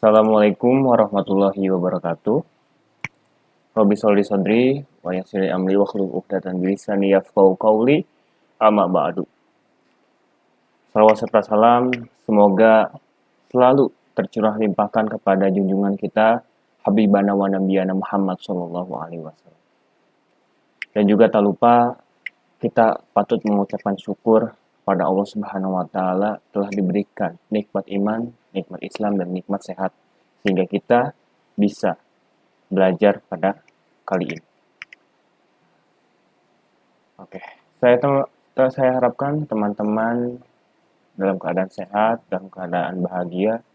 Assalamualaikum warahmatullahi wabarakatuh. Rabbi sholli sodri wa yassir amri wahlul 'uqdatam min lisani yafqahu qawli. Amma ba'du. Salawat serta salam semoga selalu tercurah limpahkan kepada junjungan kita Habibana wa Nabiyana Muhammad sallallahu alaihi wasallam. Dan juga tak lupa kita patut mengucapkan syukur pada Allah Subhanahu wa taala telah diberikan nikmat iman, nikmat Islam dan nikmat sehat sehingga kita bisa belajar pada kali ini. Oke, saya harapkan teman-teman dalam keadaan sehat, dalam keadaan bahagia,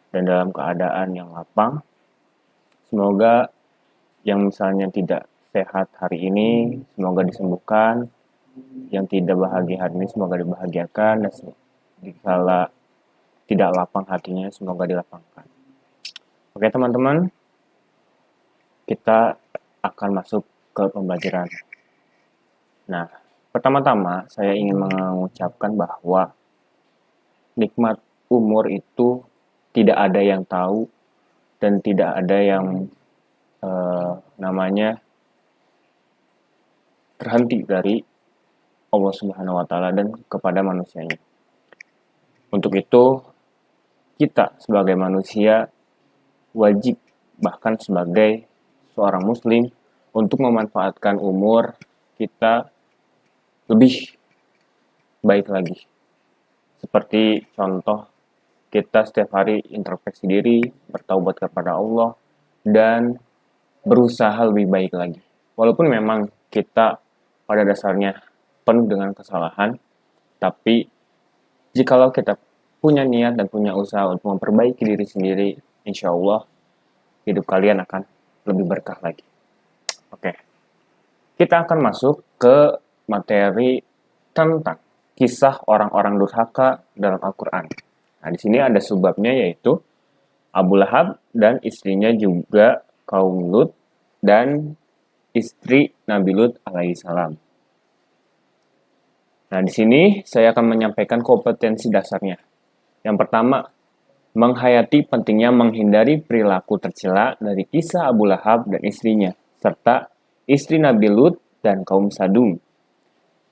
dan dalam keadaan yang lapang. Semoga yang misalnya tidak sehat hari ini, semoga disembuhkan. Yang tidak bahagia hari ini, semoga dibahagiakan. Dan jika tidak lapang hatinya, semoga dilapangkan. Oke teman-teman, kita akan masuk ke pembelajaran. Nah, pertama-tama saya ingin mengucapkan bahwa nikmat umur itu tidak ada yang tahu dan tidak ada yang terhenti dari Allah Subhanahu wa taala dan kepada manusianya. Untuk itu, kita sebagai manusia wajib bahkan sebagai seorang muslim untuk memanfaatkan umur kita lebih baik lagi. Seperti contoh, kita setiap hari introspeksi diri, bertaubat kepada Allah, dan berusaha lebih baik lagi. Walaupun memang kita pada dasarnya penuh dengan kesalahan, tapi jikalau kita punya niat dan punya usaha untuk memperbaiki diri sendiri, insya Allah hidup kalian akan lebih berkah lagi. Oke, kita akan masuk ke materi tentang kisah orang-orang durhaka dalam Al-Quran. Nah, di sini ada subbabnya yaitu Abu Lahab dan istrinya juga kaum Lut dan istri Nabi Lut alaihissalam. Nah, di sini saya akan menyampaikan kompetensi dasarnya. Yang pertama, menghayati pentingnya menghindari perilaku tercela dari kisah Abu Lahab dan istrinya, serta istri Nabi Lut dan kaum Sadum.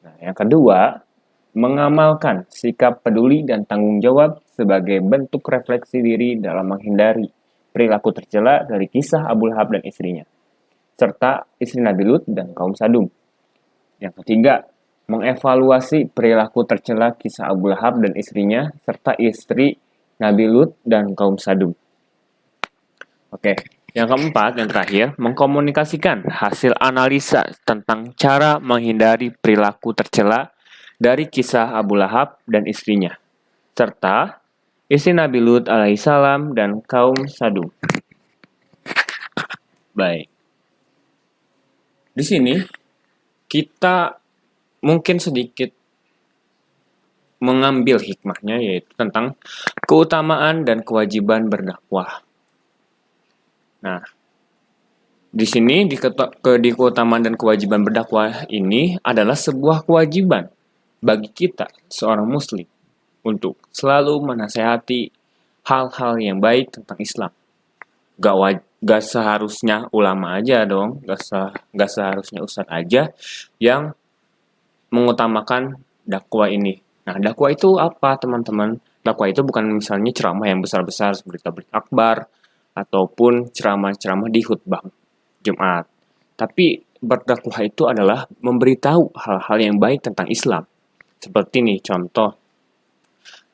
Nah, yang kedua, mengamalkan sikap peduli dan tanggung jawab sebagai bentuk refleksi diri dalam menghindari perilaku tercela dari kisah Abu Lahab dan istrinya, serta istri Nabi Lut dan kaum Sadum. Yang ketiga, mengevaluasi perilaku tercela kisah Abu Lahab dan istrinya, serta istri Nabi Lut dan kaum Sadum. Oke, yang keempat, yang terakhir, mengkomunikasikan hasil analisa tentang cara menghindari perilaku tercela dari kisah Abu Lahab dan istrinya, serta istri Nabi Lut alaihissalam dan kaum Sadum. Baik. Di sini kita mungkin sedikit mengambil hikmahnya yaitu tentang keutamaan dan kewajiban berdakwah. Nah, di sini di keutamaan dan kewajiban berdakwah ini adalah sebuah kewajiban bagi kita seorang muslim untuk selalu menasehati hal-hal yang baik tentang Islam. Gak seharusnya ulama aja dong, gak seharusnya ustadz aja yang mengutamakan dakwah ini. Nah, dakwah itu apa, teman-teman? Dakwah itu bukan misalnya ceramah yang besar-besar seperti tabligh akbar ataupun ceramah-ceramah di khutbah Jumat. Tapi berdakwah itu adalah memberitahu hal-hal yang baik tentang Islam. Seperti nih, contoh.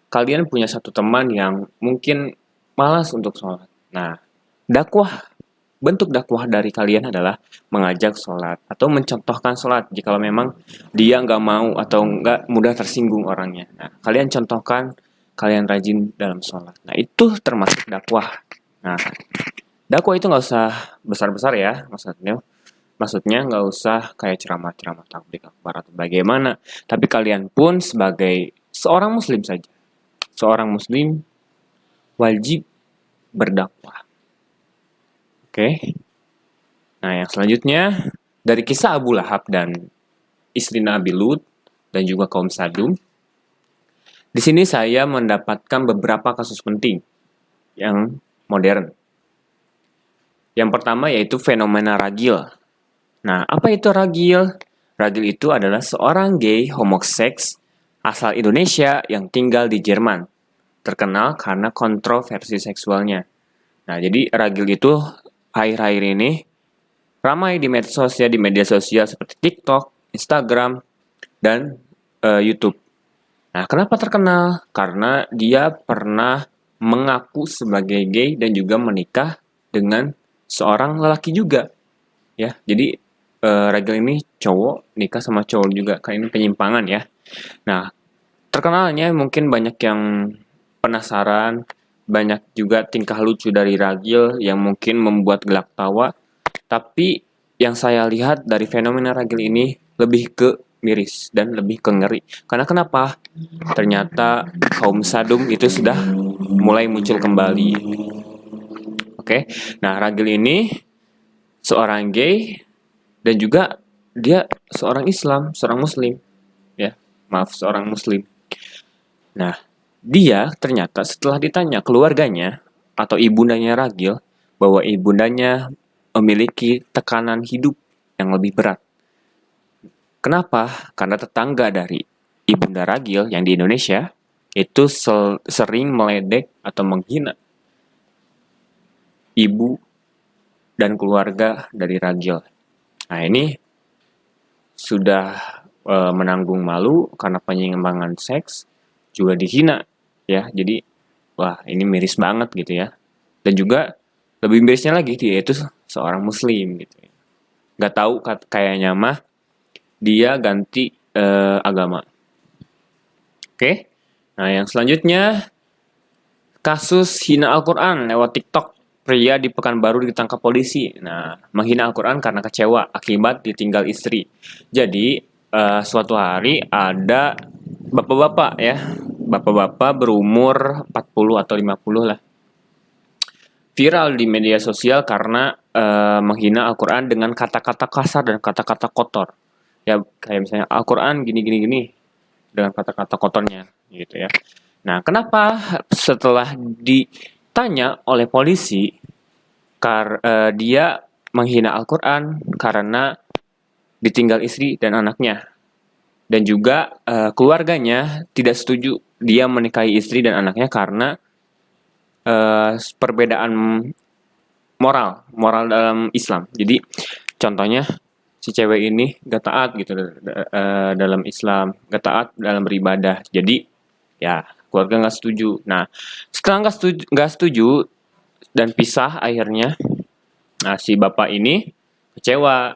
Kalian punya satu teman yang mungkin malas untuk sholat. Nah, bentuk dakwah dari kalian adalah mengajak sholat atau mencontohkan sholat jika memang dia nggak mau atau nggak mudah tersinggung orangnya. Nah, kalian contohkan, kalian rajin dalam sholat. Nah, itu termasuk dakwah. Nah, dakwah itu nggak usah besar-besar ya, maksudnya nggak usah kayak ceramah-ceramah tabligh akbar atau bagaimana. Tapi kalian pun sebagai seorang muslim saja, seorang muslim wajib berdakwah. Oke. Nah, yang selanjutnya dari kisah Abu Lahab dan istri Nabi Lut dan juga kaum Sadum. Di sini saya mendapatkan beberapa kasus penting yang modern. Yang pertama yaitu fenomena ragil. Nah, apa itu ragil? Ragil itu adalah seorang gay homoseks asal Indonesia yang tinggal di Jerman, terkenal karena kontroversi seksualnya. Nah, jadi ragil itu akhir-akhir ini ramai di media sosial seperti TikTok, Instagram, dan YouTube. Nah, kenapa terkenal? Karena dia pernah mengaku sebagai gay dan juga menikah dengan seorang lelaki juga. Ya, jadi ragil ini cowok nikah sama cowok juga, kayak ini penyimpangan ya. Nah, terkenalnya mungkin banyak yang penasaran, banyak juga tingkah lucu dari ragil yang mungkin membuat gelak tawa. Tapi yang saya lihat dari fenomena ragil ini lebih ke miris dan lebih ke ngeri. Karena kenapa? Ternyata kaum sadum itu sudah mulai muncul kembali. Oke, nah ragil ini seorang gay dan juga dia seorang Islam, seorang Muslim, ya, maaf seorang Muslim. Nah, dia ternyata setelah ditanya keluarganya atau ibundanya ragil bahwa ibundanya memiliki tekanan hidup yang lebih berat. Kenapa? Karena tetangga dari ibunda ragil yang di Indonesia itu sering meledek atau menghina ibu dan keluarga dari ragil. Nah, ini sudah menanggung malu karena penyimpangan seks, juga dihina ya. Jadi wah, ini miris banget gitu ya. Dan juga lebih mirisnya lagi dia itu seorang muslim gitu. Gak tahu kayaknya mah dia ganti agama. Oke. Nah, yang selanjutnya kasus hina Al-Qur'an lewat TikTok. Pria di Pekanbaru ditangkap polisi. Nah, menghina Al-Qur'an karena kecewa akibat ditinggal istri. Jadi, suatu hari ada bapak-bapak ya. Bapak-bapak berumur 40 atau 50 lah. Viral di media sosial karena menghina Al-Qur'an dengan kata-kata kasar dan kata-kata kotor. Ya, kayak misalnya Al-Qur'an gini dengan kata-kata kotornya gitu ya. Nah, kenapa setelah ditanya oleh polisi dia menghina Al-Qur'an karena ditinggal istri dan anaknya, dan juga keluarganya tidak setuju dia menikahi istri dan anaknya karena perbedaan moral dalam Islam. Jadi contohnya si cewek ini gak taat gitu dalam Islam, gak taat dalam beribadah. Jadi ya keluarga nggak setuju. Nah, setelah nggak setuju dan pisah akhirnya, nah si bapak ini kecewa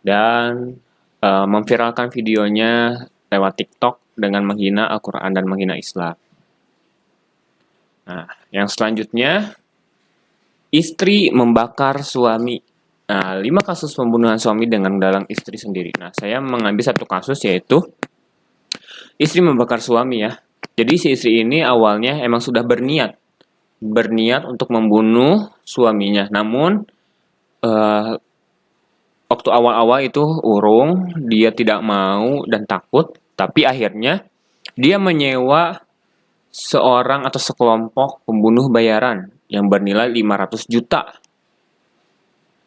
dan memviralkan videonya lewat TikTok dengan menghina Al-Quran dan menghina Islam. Nah, yang selanjutnya, istri membakar suami. Nah, 5 kasus pembunuhan suami dengan dalang istri sendiri. Nah, saya mengambil satu kasus yaitu istri membakar suami ya. Jadi si istri ini awalnya emang sudah berniat untuk membunuh suaminya. Namun waktu awal-awal itu urung, dia tidak mau dan takut. Tapi akhirnya dia menyewa seorang atau sekelompok pembunuh bayaran yang bernilai 500 juta.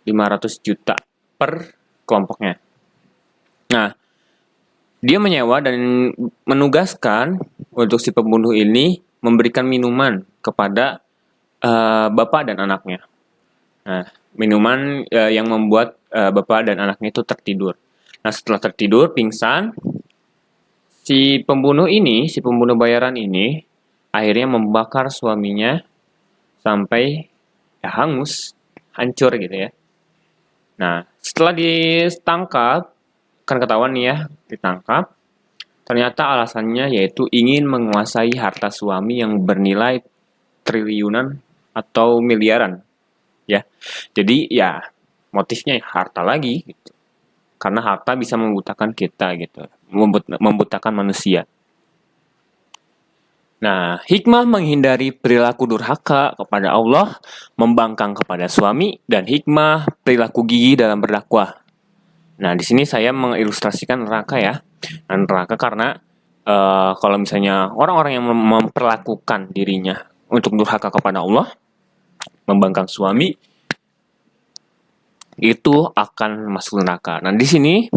500 juta per kelompoknya. Nah, dia menyewa dan menugaskan untuk si pembunuh ini memberikan minuman kepada bapak dan anaknya. Nah, minuman yang membuat bapak dan anaknya itu tertidur. Nah, setelah tertidur, pingsan, si pembunuh bayaran ini, akhirnya membakar suaminya sampai ya hangus, hancur gitu ya. Nah, setelah ditangkap, kan ketahuan nih ya, ditangkap, ternyata alasannya yaitu ingin menguasai harta suami yang bernilai triliunan atau miliaran. Ya, jadi ya motifnya harta lagi gitu. Karena harta bisa membutakan kita gitu, membutakan manusia. Nah, hikmah menghindari perilaku durhaka kepada Allah, membangkang kepada suami, dan hikmah perilaku gigi dalam berdakwah. Nah, di sini saya mengilustrasikan neraka ya. Nah, neraka karena kalau misalnya orang-orang yang memperlakukan dirinya untuk durhaka kepada Allah, membangkang suami, itu akan masuk neraka. Nah, di sini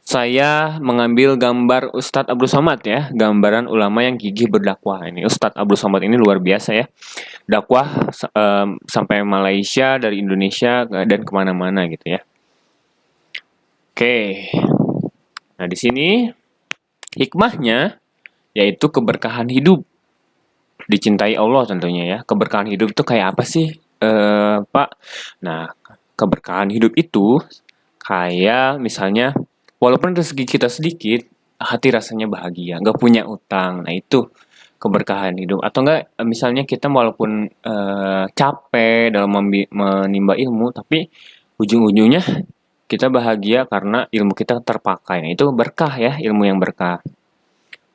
saya mengambil gambar Ustadz Abdul Somad ya, gambaran ulama yang gigih berdakwah. Ini Ustadz Abdul Somad ini luar biasa ya, dakwah sampai Malaysia, dari Indonesia dan kemana-mana gitu ya. Oke, nah di sini hikmahnya yaitu keberkahan hidup, dicintai Allah tentunya ya. Keberkahan hidup itu kayak apa sih, Pak? Nah, keberkahan hidup itu kayak misalnya walaupun rezeki kita sedikit, hati rasanya bahagia, nggak punya utang. Nah, itu keberkahan hidup. Atau enggak, misalnya kita walaupun capek dalam menimba ilmu, tapi ujung-ujungnya kita bahagia karena ilmu kita terpakai. Nah, itu berkah ya, ilmu yang berkah.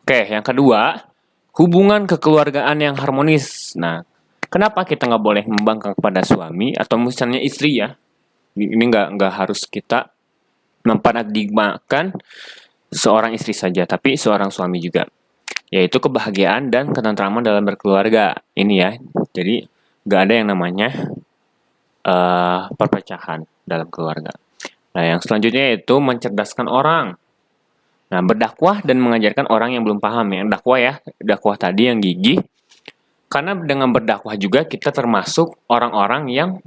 Oke, yang kedua, hubungan kekeluargaan yang harmonis. Nah, kenapa kita nggak boleh membangkang kepada suami atau misalnya istri ya? Ini nggak harus kita memparadigmakan seorang istri saja, tapi seorang suami juga, yaitu kebahagiaan dan ketentraman dalam berkeluarga. Ini ya, jadi nggak ada yang namanya perpecahan dalam keluarga. Nah, yang selanjutnya yaitu mencerdaskan orang. Nah, berdakwah dan mengajarkan orang yang belum paham ya. Dakwah ya, dakwah tadi yang gigih. Karena dengan berdakwah juga kita termasuk orang-orang yang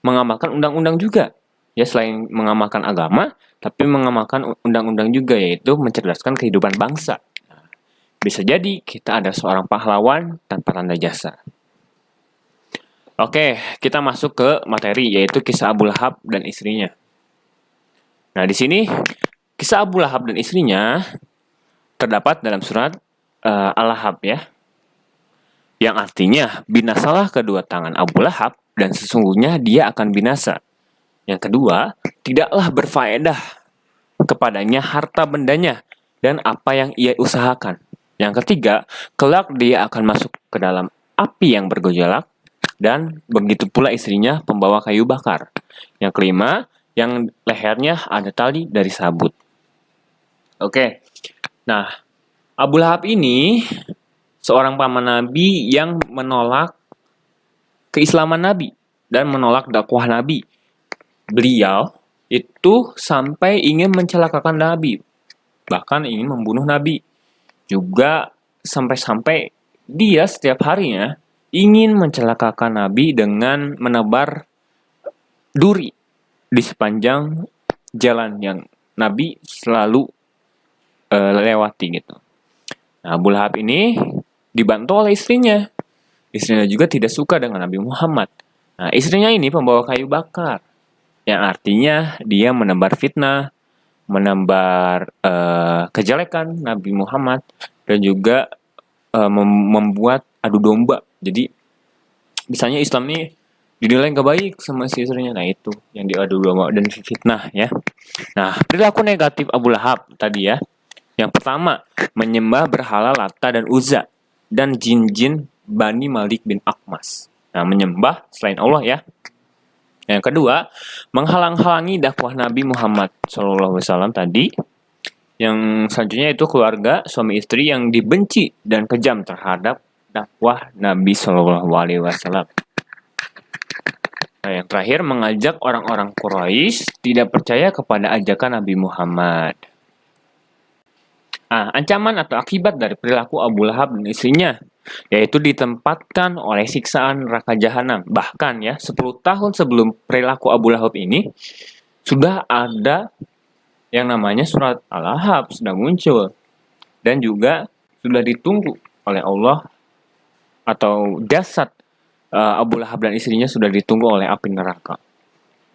mengamalkan undang-undang juga. Ya, selain mengamalkan agama, tapi mengamalkan undang-undang juga, yaitu mencerdaskan kehidupan bangsa. Bisa jadi kita ada seorang pahlawan tanpa tanda jasa. Oke, kita masuk ke materi, yaitu kisah Abu Lahab dan istrinya. Nah, di sini kisah Abu Lahab dan istrinya terdapat dalam surat Al-Lahab ya, yang artinya binasalah kedua tangan Abu Lahab dan sesungguhnya dia akan binasa. Yang kedua, tidaklah berfaedah kepadanya harta bendanya dan apa yang ia usahakan. Yang ketiga, kelak dia akan masuk ke dalam api yang bergejolak dan begitu pula istrinya pembawa kayu bakar. Yang kelima, yang lehernya ada tali dari sabut. Oke, nah Abu Lahab ini seorang paman Nabi yang menolak keislaman Nabi dan menolak dakwah Nabi. Beliau itu sampai ingin mencelakakan Nabi, bahkan ingin membunuh Nabi. Juga sampai-sampai dia setiap harinya ingin mencelakakan Nabi dengan menebar duri di sepanjang jalan yang Nabi selalu lewati gitu. Nah, Abu Lahab ini dibantu oleh istrinya. Istrinya juga tidak suka dengan Nabi Muhammad. Nah, istrinya ini pembawa kayu bakar, yang artinya dia menebar fitnah, menebar kejelekan Nabi Muhammad, dan juga membuat adu domba. Jadi misalnya Islam ini dinilai nggak baik sama si istrinya. Nah, itu yang diadu domba dan fitnah ya. Nah, perilaku negatif Abu Lahab tadi ya. Yang pertama, menyembah berhala Lata dan Uzza dan jin-jin Bani Malik bin Akmas. Nah, menyembah selain Allah ya. Yang kedua, menghalang-halangi dakwah Nabi Muhammad SAW tadi. Yang selanjutnya itu keluarga, suami istri yang dibenci dan kejam terhadap dakwah Nabi SAW. Nah, yang terakhir, mengajak orang-orang Quraisy tidak percaya kepada ajakan Nabi Muhammad. Nah, ancaman atau akibat dari perilaku Abu Lahab dan istrinya, yaitu ditempatkan oleh siksaan neraka jahanam. Bahkan ya, 10 tahun sebelum perilaku Abu Lahab ini, sudah ada yang namanya surat Al-Lahab sudah muncul. Dan juga sudah ditunggu oleh Allah, atau jasad Abu Lahab dan istrinya sudah ditunggu oleh api neraka.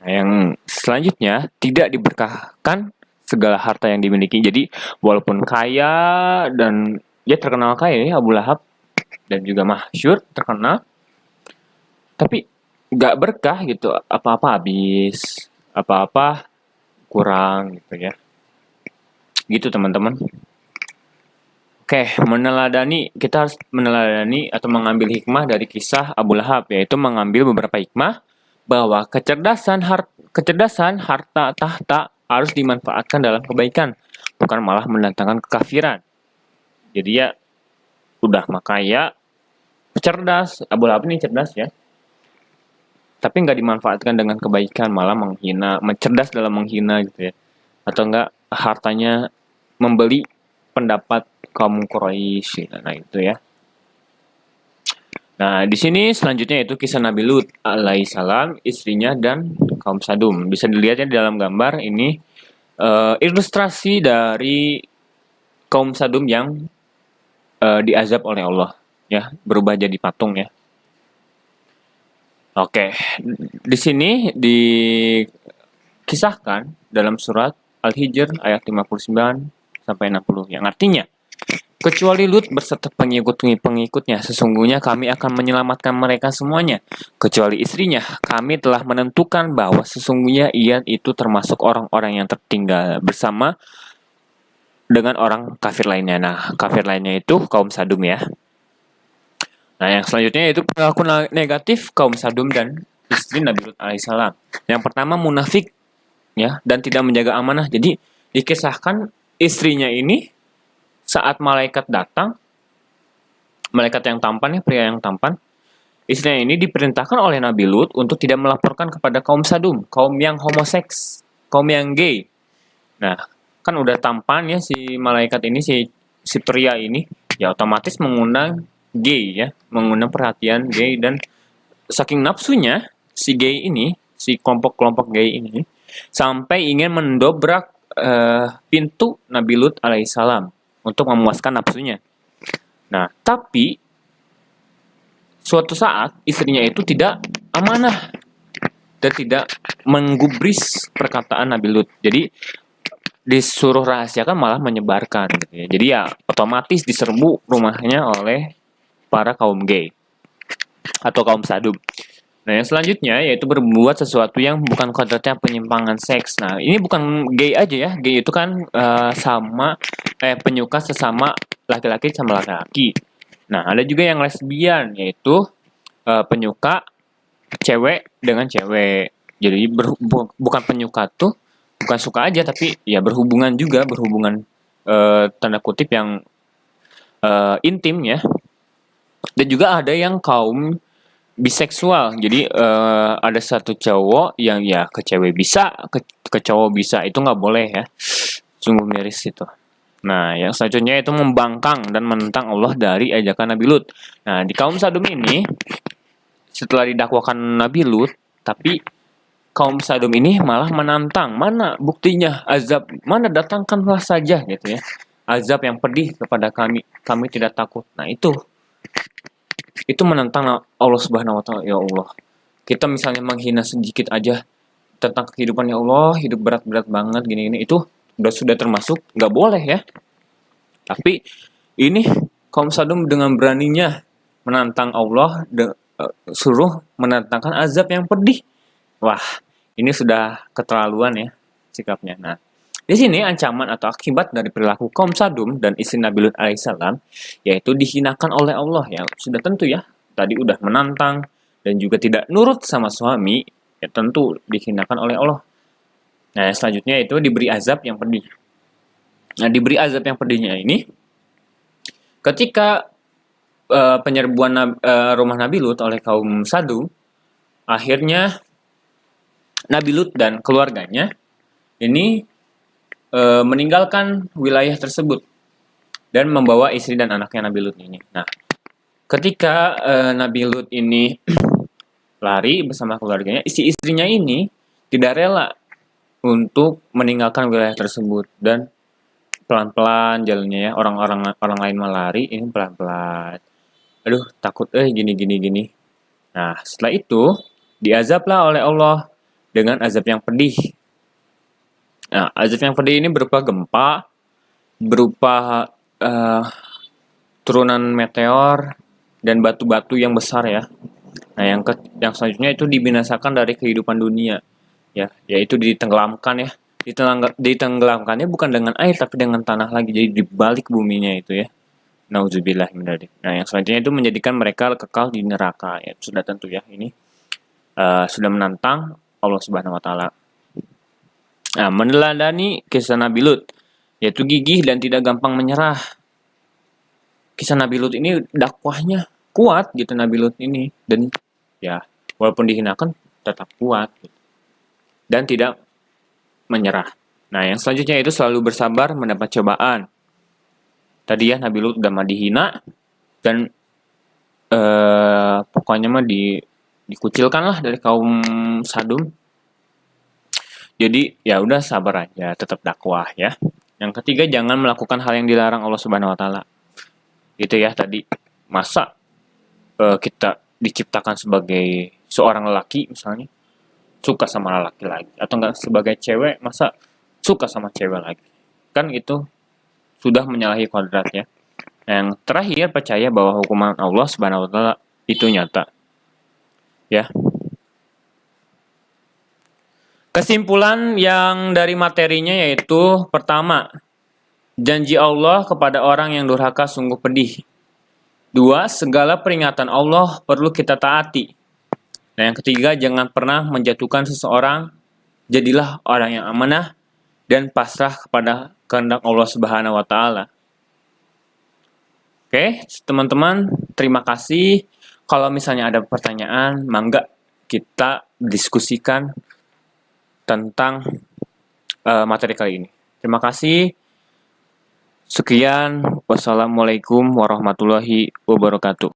Nah, yang selanjutnya, tidak diberkahkan segala harta yang dimiliki. Jadi, walaupun kaya dan dia terkenal kaya ya Abu Lahab, dan juga masyhur terkenal, tapi nggak berkah gitu, apa-apa habis, apa-apa kurang gitu ya, gitu teman-teman. Oke, kita harus meneladani atau mengambil hikmah dari kisah Abu Lahab, yaitu mengambil beberapa hikmah bahwa kecerdasan harta tahta harus dimanfaatkan dalam kebaikan, bukan malah mendatangkan kekafiran. Jadi ya udah makanya cerdas, Abu Lahab ini cerdas ya. tapi nggak dimanfaatkan dengan kebaikan, malah menghina, mencerdas dalam menghina gitu ya. Atau enggak hartanya membeli pendapat kaum Quraisy. Nah, itu ya. Nah, di sini selanjutnya itu kisah Nabi Lut alaihissalam, istrinya dan kaum Sadum. Bisa dilihat ya di dalam gambar ini ilustrasi dari kaum Sadum yang diazab oleh Allah, ya, berubah jadi patung ya. Oke, di sini dikisahkan dalam surat Al-Hijr ayat 59 sampai 60 yang artinya, kecuali Lut beserta pengikut-pengikutnya, sesungguhnya kami akan menyelamatkan mereka semuanya. Kecuali istrinya, kami telah menentukan bahwa sesungguhnya ia itu termasuk orang-orang yang tertinggal bersama dengan orang kafir lainnya. Nah, kafir lainnya itu kaum Sadum ya. Nah, yang selanjutnya itu perilaku negatif kaum Sadum dan istri Nabi Lut alaihissalam. Yang pertama munafik ya dan tidak menjaga amanah. Jadi dikisahkan istrinya ini saat malaikat datang, malaikat yang tampan ya, pria yang tampan, istrinya ini diperintahkan oleh Nabi Lut untuk tidak melaporkan kepada kaum Sadum, kaum yang homoseks, kaum yang gay. Nah, kan udah tampan ya si malaikat ini, si pria ini, ya otomatis mengundang gay ya, mengundang perhatian gay, dan saking nafsunya si gay ini, si kelompok-kelompok gay ini, sampai ingin mendobrak pintu Nabi Lut alaihissalam untuk memuaskan nafsunya. Nah, tapi suatu saat istrinya itu tidak amanah dan tidak menggubris perkataan Nabi Lut. Jadi disuruh rahasiakan malah menyebarkan gitu ya. Jadi ya otomatis diserbu rumahnya oleh para kaum gay atau kaum Sadum. Nah, yang selanjutnya yaitu berbuat sesuatu yang bukan kodratnya penyimpangan seks. Nah, ini bukan gay aja ya. Gay itu kan penyuka sesama laki-laki sama laki-laki. Nah, ada juga yang lesbian, yaitu penyuka cewek dengan cewek. Jadi bukan penyuka tuh, bukan suka aja, tapi ya berhubungan juga, berhubungan tanda kutip yang intim ya. Dan juga ada yang kaum biseksual. Jadi ada satu cowok yang ya ke cewek bisa, ke cowok bisa, itu nggak boleh ya. Sungguh miris itu. Nah, yang selanjutnya itu membangkang dan menentang Allah dari ajakan Nabi Lut. Nah, di kaum Sadum ini setelah didakwakan Nabi Lut, tapi kaum Sadum ini malah menantang, mana buktinya azab, mana datangkanlah saja gitu ya. Azab yang pedih kepada kami tidak takut. Nah, itu menantang Allah Subhanahu wa taala. Ya Allah, kita misalnya menghina sedikit aja tentang kehidupan, ya Allah, hidup berat-berat banget gini-gini, itu sudah termasuk nggak boleh ya. Tapi ini kaum Sadum dengan beraninya menantang Allah, suruh menantangkan azab yang pedih. Wah, ini sudah keterlaluan ya sikapnya. Nah, di sini ancaman atau akibat dari perilaku kaum Sadum dan istri Nabi Lut alaihissalam yaitu dihinakan oleh Allah. Ya sudah tentu ya, tadi udah menantang dan juga tidak nurut sama suami, ya tentu dihinakan oleh Allah. Nah, selanjutnya itu diberi azab yang pedih. Nah, diberi azab yang pedihnya ini ketika penyerbuan rumah Nabi Lut oleh kaum Sadum, akhirnya Nabi Lut dan keluarganya ini meninggalkan wilayah tersebut dan membawa istri dan anaknya Nabi Lut ini. Nah, ketika Nabi Lut ini lari bersama keluarganya, istrinya ini tidak rela untuk meninggalkan wilayah tersebut dan pelan-pelan jalannya ya, orang lain melari, ini pelan-pelan. Aduh, takut gini. Nah, setelah itu diazablah oleh Allah dengan azab yang pedih. Nah, azab yang pedih ini berupa gempa, berupa turunan meteor dan batu-batu yang besar ya. Nah, yang selanjutnya itu dibinasakan dari kehidupan dunia. Ya, yaitu ditenggelamkan ya. Ditenggelamkannya bukan dengan air tapi dengan tanah lagi. Jadi di balik buminya itu ya. Nauzubillah min dzalik. Nah, yang selanjutnya itu menjadikan mereka kekal di neraka. Ya, sudah tentu ya ini sudah menantang Allah Subhanahu wa taala. Nah, meneladani kisah Nabi Lut, yaitu gigih dan tidak gampang menyerah. Kisah Nabi Lut ini dakwahnya kuat gitu, Nabi Lut ini, dan ya walaupun dihinakan tetap kuat dan tidak menyerah. Nah, yang selanjutnya itu selalu bersabar mendapat cobaan. Tadi ya Nabi Lut udah mah dihina dan pokoknya mah dikucilkan lah dari kaum Sadum. Jadi ya udah sabar aja, tetap dakwah ya. Yang ketiga, jangan melakukan hal yang dilarang Allah Subhanahu wa taala. Gitu ya tadi. Masa kita diciptakan sebagai seorang lelaki misalnya suka sama lelaki lagi, atau enggak sebagai cewek masa suka sama cewek lagi, kan itu sudah menyalahi kodrat ya. Yang terakhir, percaya bahwa hukuman Allah Subhanahu wa taala itu nyata ya. Kesimpulan yang dari materinya yaitu pertama, janji Allah kepada orang yang durhaka sungguh pedih. Dua, segala peringatan Allah perlu kita taati. Dan yang ketiga, jangan pernah menjatuhkan seseorang. Jadilah orang yang amanah dan pasrah kepada kehendak Allah Subhanahu wa taala. Oke, teman-teman, terima kasih. Kalau misalnya ada pertanyaan, mangga kita diskusikan tentang materi kali ini. Terima kasih. Sekian, wassalamualaikum warahmatullahi wabarakatuh.